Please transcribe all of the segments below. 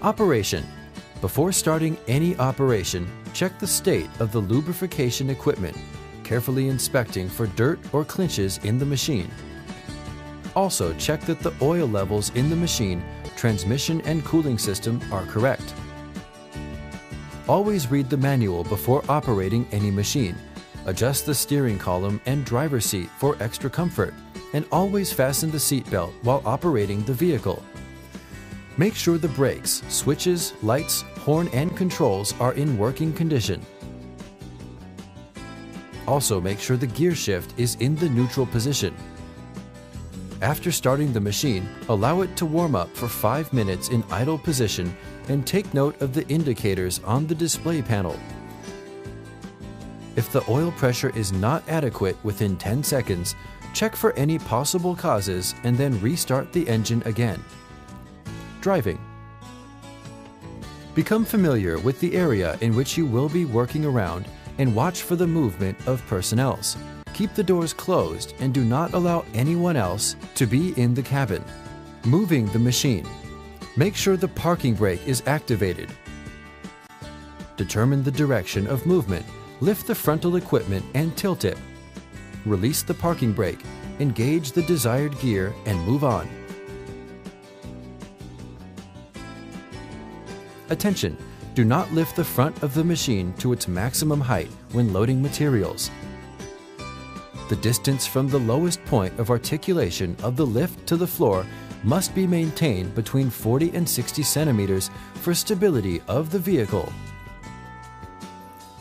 Operation. Before starting any operation, check the state of the lubrication equipment, carefully inspecting for dirt or clinches in the machine. Also, check that the oil levels in the machine, transmission and cooling system are correct. Always read the manual before operating any machine. Adjust the steering column and driver's seat for extra comfort, and always fasten the seat belt while operating the vehicle. Make sure the brakes, switches, lights, horn, and controls are in working condition. Also, make sure the gear shift is in the neutral position. After starting the machine, allow it to warm up for 5 minutes in idle position and take note of the indicators on the display panel. If the oil pressure is not adequate within 10 seconds, check for any possible causes and then restart the engine again. Driving. Become familiar with the area in which you will be working around and watch for the movement of personnel. Keep the doors closed and do not allow anyone else to be in the cabin. Moving the machine. Make sure the parking brake is activated. Determine the direction of movement. Lift the frontal equipment and tilt it. Release the parking brake, engage the desired gear, and move on. Attention! Do not lift the front of the machine to its maximum height when loading materials. The distance from the lowest point of articulation of the lift to the floor must be maintained between 40 and 60 centimeters for stability of the vehicle.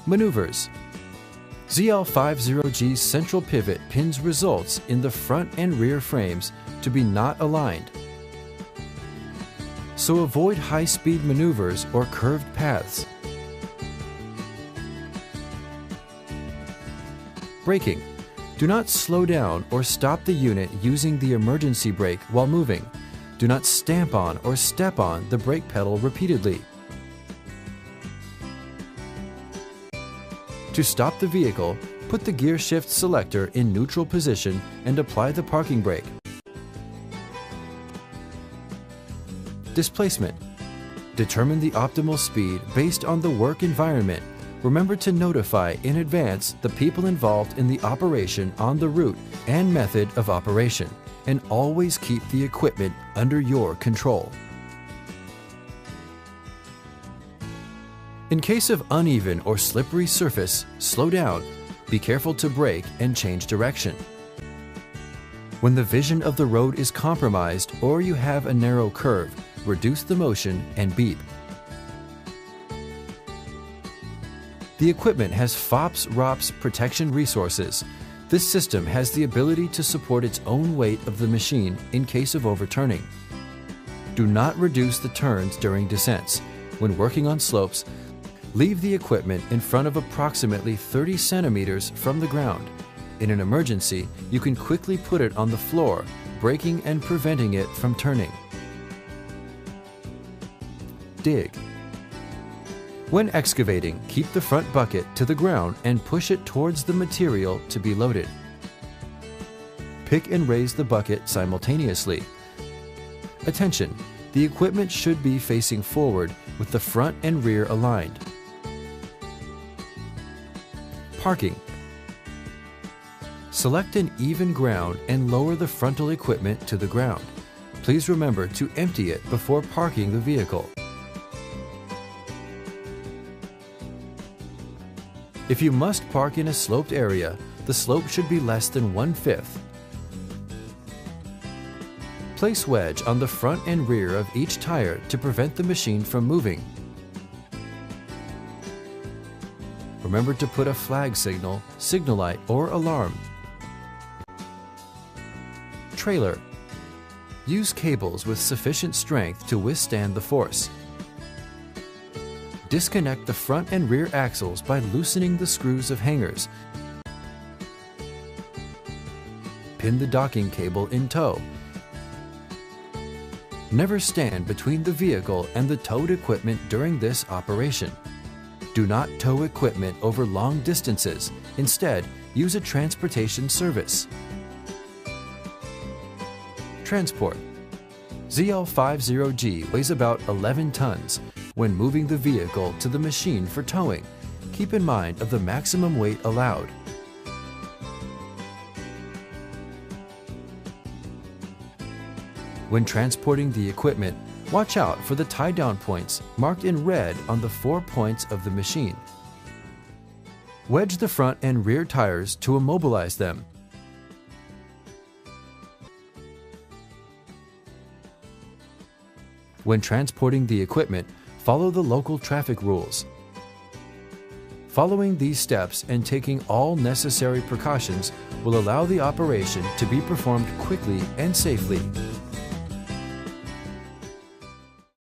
Maneuvers. ZL50G's central pivot pins results in the front and rear frames to be not aligned. So avoid high-speed maneuvers or curved paths. Braking. Do not slow down or stop the unit using the emergency brake while moving. Do not stamp on or step on the brake pedal repeatedly. To stop the vehicle, put the gear shift selector in neutral position and apply the parking brake. Displacement. Determine the optimal speed based on the work environment. Remember to notify in advance the people involved in the operation on the route and method of operation, and always keep the equipment under your control. In case of uneven or slippery surface, slow down. Be careful to brake and change direction. When the vision of the road is compromised or you have a narrow curve, reduce the motion and beep. The equipment has FOPS/ROPS protection resources. This system has the ability to support its own weight of the machine in case of overturning. Do not reduce the turns during descents. When working on slopes, leave the equipment in front of approximately 30 centimeters from the ground. In an emergency, you can quickly put it on the floor, braking and preventing it from turning. Dig. When excavating, keep the front bucket to the ground and push it towards the material to be loaded. Pick and raise the bucket simultaneously. Attention! The equipment should be facing forward with the front and rear aligned. Parking. Select an even ground and lower the frontal equipment to the ground. Please remember to empty it before parking the vehicle. If you must park in a sloped area, the slope should be less than 1/5. Place wedge on the front and rear of each tire to prevent the machine from moving. Remember to put a flag signal, signal light, or alarm. Trailer. Use cables with sufficient strength to withstand the force. Disconnect the front and rear axles by loosening the screws of hangers. Pin the docking cable in tow. Never stand between the vehicle and the towed equipment during this operation. Do not tow equipment over long distances. Instead, use a transportation service. Transport. ZL50G weighs about 11 tons. When moving the vehicle to the machine for towing, keep in mind of the maximum weight allowed. When transporting the equipment, watch out for the tie-down points marked in red on the 4 points of the machine. Wedge the front and rear tires to immobilize them. When transporting the equipment, follow the local traffic rules. Following these steps and taking all necessary precautions will allow the operation to be performed quickly and safely.